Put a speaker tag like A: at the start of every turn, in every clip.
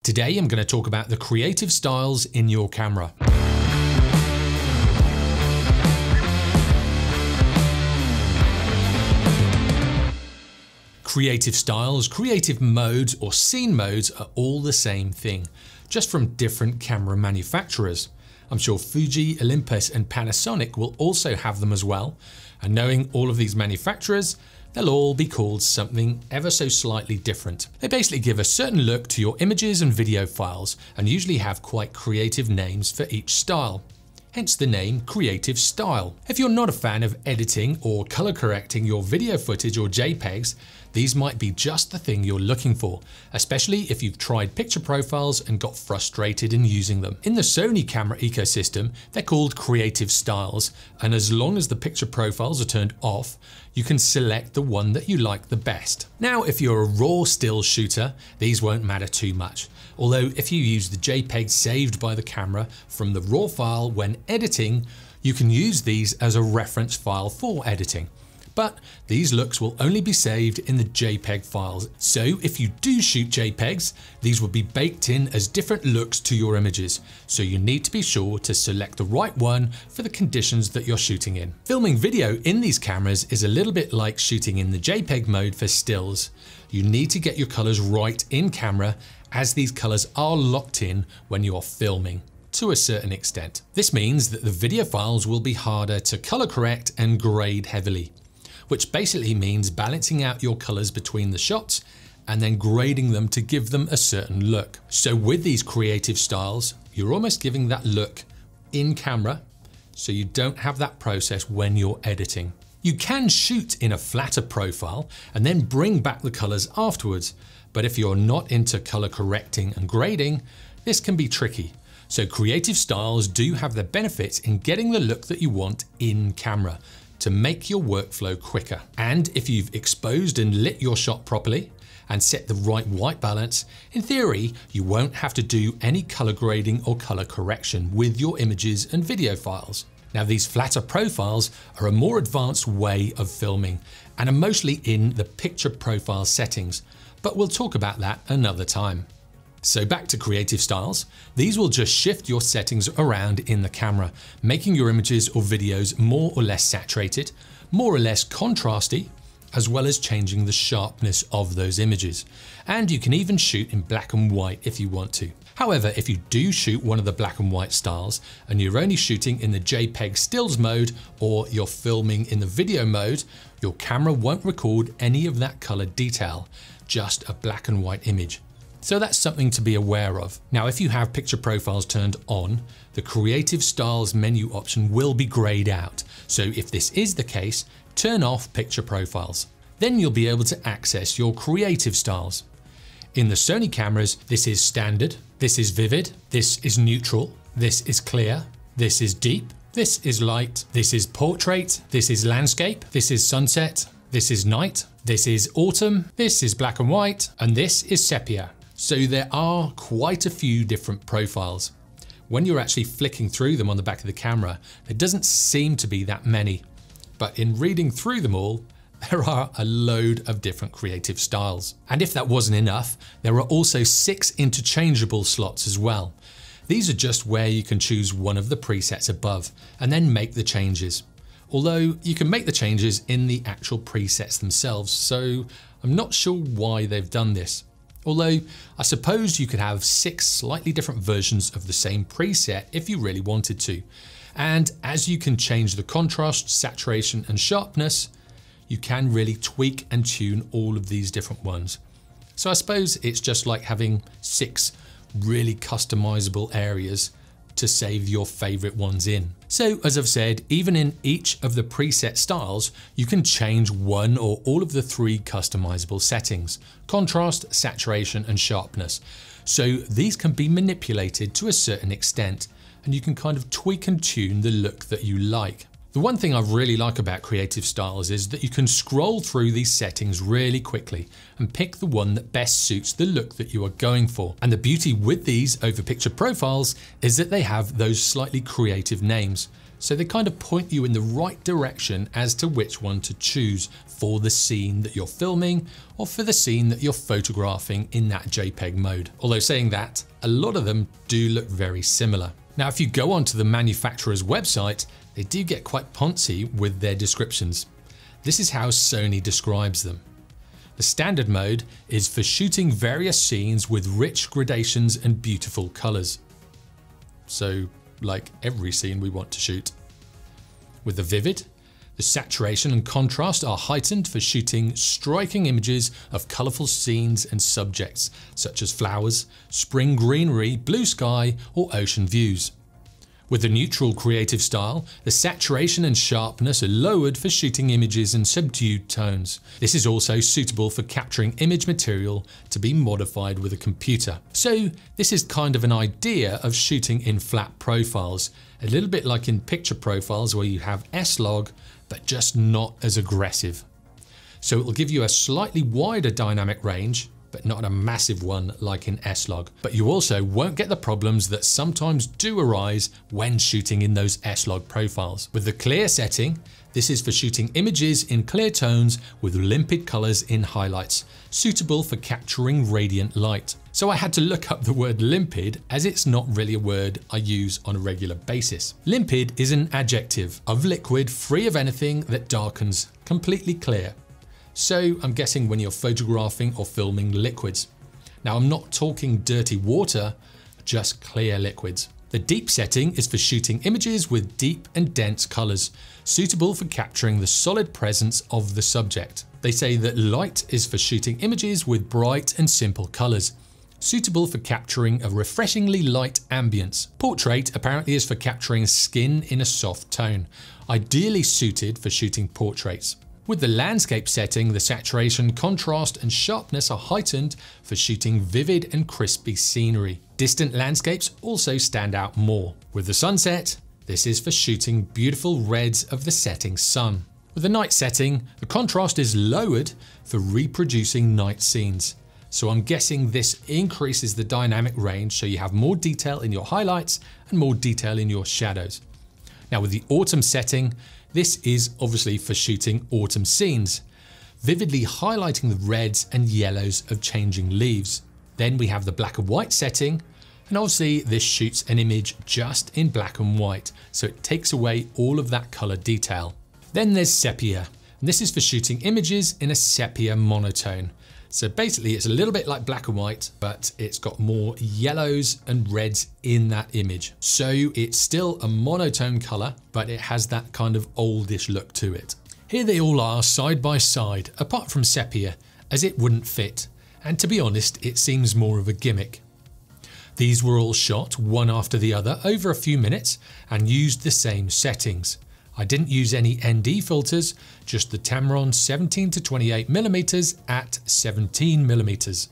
A: Today I'm going to talk about the creative styles in your camera. Creative styles, creative modes or scene modes are all the same thing, just from different camera manufacturers. I'm sure Fuji, Olympus and Panasonic will also have them as well, and knowing all of these manufacturers, they'll all be called something ever so slightly different. They basically give a certain look to your images and video files and usually have quite creative names for each style. Hence the name creative style. If you're not a fan of editing or color correcting your video footage or JPEGs, these might be just the thing you're looking for, especially if you've tried picture profiles and got frustrated in using them. In the Sony camera ecosystem, they're called creative styles, and as long as the picture profiles are turned off, you can select the one that you like the best. Now, if you're a raw still shooter, these won't matter too much. Although if you use the JPEG saved by the camera from the raw file when editing, you can use these as a reference file for editing. But these looks will only be saved in the JPEG files. So if you do shoot JPEGs, these will be baked in as different looks to your images. So you need to be sure to select the right one for the conditions that you're shooting in. Filming video in these cameras is a little bit like shooting in the JPEG mode for stills. You need to get your colors right in camera, as these colors are locked in when you are filming to a certain extent. This means that the video files will be harder to color correct and grade heavily, which basically means balancing out your colors between the shots and then grading them to give them a certain look. So with these creative styles, you're almost giving that look in camera, so you don't have that process when you're editing. You can shoot in a flatter profile and then bring back the colors afterwards, but if you're not into color correcting and grading, this can be tricky. So creative styles do have the benefits in getting the look that you want in camera to make your workflow quicker. And if you've exposed and lit your shot properly and set the right white balance, in theory, you won't have to do any color grading or color correction with your images and video files. Now, these flatter profiles are a more advanced way of filming and are mostly in the picture profile settings, but we'll talk about that another time. So back to creative styles, these will just shift your settings around in the camera, making your images or videos more or less saturated, more or less contrasty, as well as changing the sharpness of those images. And you can even shoot in black and white if you want to. However, if you do shoot one of the black and white styles and you're only shooting in the JPEG stills mode or you're filming in the video mode, your camera won't record any of that color detail, just a black and white image. So that's something to be aware of. Now, if you have picture profiles turned on, the creative styles menu option will be grayed out. So if this is the case, turn off picture profiles. Then you'll be able to access your creative styles. In the Sony cameras, this is standard, this is vivid, this is neutral, this is clear, this is deep, this is light, this is portrait, this is landscape, this is sunset, this is night, this is autumn, this is black and white, and this is sepia. So there are quite a few different profiles. When you're actually flicking through them on the back of the camera, there doesn't seem to be that many. But in reading through them all, there are a load of different creative styles. And if that wasn't enough, there are also 6 interchangeable slots as well. These are just where you can choose one of the presets above and then make the changes. Although you can make the changes in the actual presets themselves, so I'm not sure why they've done this. Although I suppose you could have 6 slightly different versions of the same preset if you really wanted to. And as you can change the contrast, saturation and sharpness, you can really tweak and tune all of these different ones. So I suppose it's just like having 6 really customizable areas to save your favorite ones in. So as I've said, even in each of the preset styles, you can change one or all of the 3 customizable settings: contrast, saturation and sharpness. So these can be manipulated to a certain extent, and you can kind of tweak and tune the look that you like. The one thing I really like about creative styles is that you can scroll through these settings really quickly and pick the one that best suits the look that you are going for. And the beauty with these over picture profiles is that they have those slightly creative names. So they kind of point you in the right direction as to which one to choose for the scene that you're filming or for the scene that you're photographing in that JPEG mode. Although saying that, a lot of them do look very similar. Now, if you go onto the manufacturer's website, they do get quite poncy with their descriptions. This is how Sony describes them. The standard mode is for shooting various scenes with rich gradations and beautiful colors. So, like every scene we want to shoot. With the vivid, the saturation and contrast are heightened for shooting striking images of colorful scenes and subjects, such as flowers, spring greenery, blue sky, or ocean views. With the neutral creative style, the saturation and sharpness are lowered for shooting images in subdued tones. This is also suitable for capturing image material to be modified with a computer. So this is kind of an idea of shooting in flat profiles, a little bit like in picture profiles where you have S-Log, but just not as aggressive. So it will give you a slightly wider dynamic range, but not a massive one like in S-Log. But you also won't get the problems that sometimes do arise when shooting in those S-Log profiles. With the clear setting, this is for shooting images in clear tones with limpid colors in highlights, suitable for capturing radiant light. So I had to look up the word limpid as it's not really a word I use on a regular basis. Limpid is an adjective of liquid free of anything that darkens, completely clear. So I'm guessing when you're photographing or filming liquids. Now I'm not talking dirty water, just clear liquids. The deep setting is for shooting images with deep and dense colors, suitable for capturing the solid presence of the subject. They say that light is for shooting images with bright and simple colors, suitable for capturing a refreshingly light ambience. Portrait apparently is for capturing skin in a soft tone, ideally suited for shooting portraits. With the landscape setting, the saturation, contrast and sharpness are heightened for shooting vivid and crispy scenery. Distant landscapes also stand out more. With the sunset, this is for shooting beautiful reds of the setting sun. With the night setting, the contrast is lowered for reproducing night scenes. So I'm guessing this increases the dynamic range so you have more detail in your highlights and more detail in your shadows. Now with the autumn setting, this is obviously for shooting autumn scenes, vividly highlighting the reds and yellows of changing leaves. Then we have the black and white setting, and obviously this shoots an image just in black and white, so it takes away all of that color detail. Then there's sepia, and this is for shooting images in a sepia monotone. So basically it's a little bit like black and white, but it's got more yellows and reds in that image. So it's still a monotone color, but it has that kind of oldish look to it. Here they all are side by side, apart from sepia, as it wouldn't fit. And to be honest, it seems more of a gimmick. These were all shot one after the other over a few minutes and used the same settings. I didn't use any ND filters, just the Tamron 17-28mm at 17mm.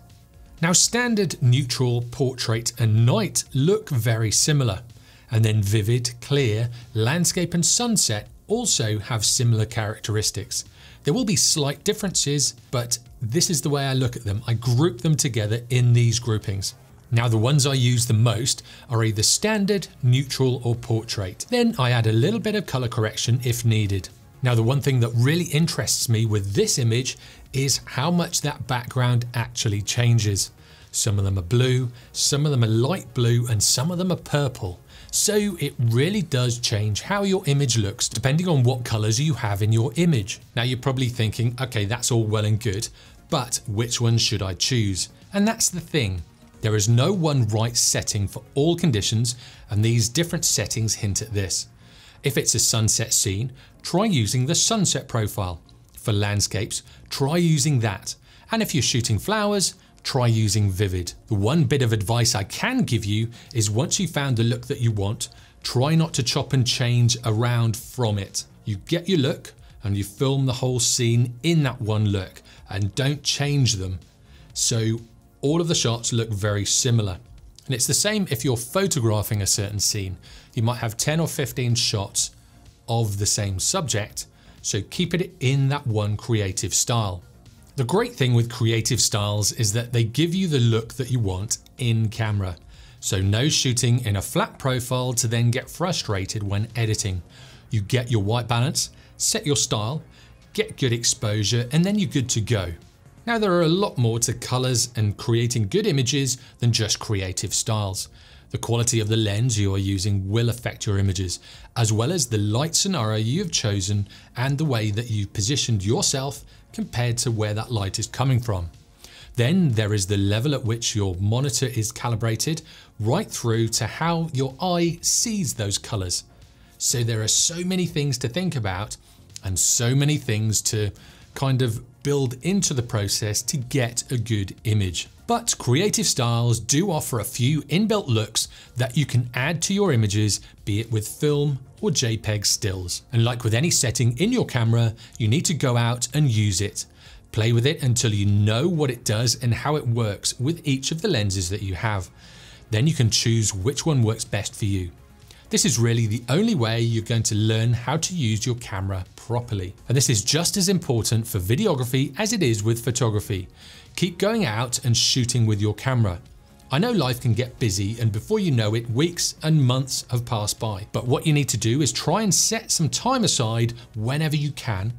A: Now standard, neutral, portrait and night look very similar, and then vivid, clear, landscape and sunset also have similar characteristics. There will be slight differences, but this is the way I look at them. I group them together in these groupings. Now the ones I use the most are either standard, neutral or portrait. Then I add a little bit of color correction if needed. Now the one thing that really interests me with this image is how much that background actually changes. Some of them are blue, some of them are light blue and some of them are purple. So it really does change how your image looks depending on what colors you have in your image. Now you're probably thinking, okay, that's all well and good, but which one should I choose? And that's the thing. There is no one right setting for all conditions, and these different settings hint at this. If it's a sunset scene, try using the sunset profile. For landscapes, try using that. And if you're shooting flowers, try using vivid. The one bit of advice I can give you is once you've found the look that you want, try not to chop and change around from it. You get your look and you film the whole scene in that one look and don't change them. So all of the shots look very similar. And it's the same if you're photographing a certain scene. You might have 10 or 15 shots of the same subject, so keep it in that one creative style. The great thing with creative styles is that they give you the look that you want in camera. So no shooting in a flat profile to then get frustrated when editing. You get your white balance, set your style, get good exposure, and then you're good to go. Now there are a lot more to colors and creating good images than just creative styles. The quality of the lens you are using will affect your images, as well as the light scenario you have chosen and the way that you've positioned yourself compared to where that light is coming from. Then there is the level at which your monitor is calibrated, right through to how your eye sees those colors. So there are so many things to think about and so many things to kind of build into the process to get a good image. But creative styles do offer a few inbuilt looks that you can add to your images, be it with film or JPEG stills. And like with any setting in your camera, you need to go out and use it. Play with it until you know what it does and how it works with each of the lenses that you have. Then you can choose which one works best for you. This is really the only way you're going to learn how to use your camera properly. And this is just as important for videography as it is with photography. Keep going out and shooting with your camera. I know life can get busy, and before you know it, weeks and months have passed by. But what you need to do is try and set some time aside whenever you can,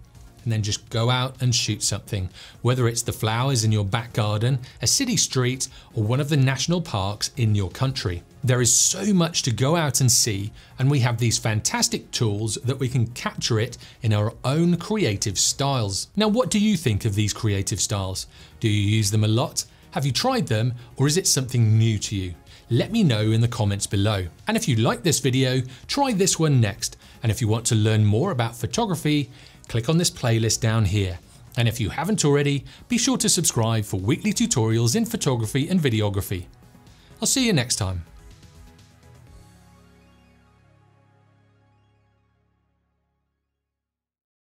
A: and then just go out and shoot something, whether it's the flowers in your back garden, a city street, or one of the national parks in your country. There is so much to go out and see, and we have these fantastic tools that we can capture it in our own creative styles. Now, what do you think of these creative styles? Do you use them a lot? Have you tried them, or is it something new to you? Let me know in the comments below. And if you like this video, try this one next. And if you want to learn more about photography, click on this playlist down here. And if you haven't already, be sure to subscribe for weekly tutorials in photography and videography. I'll see you next time.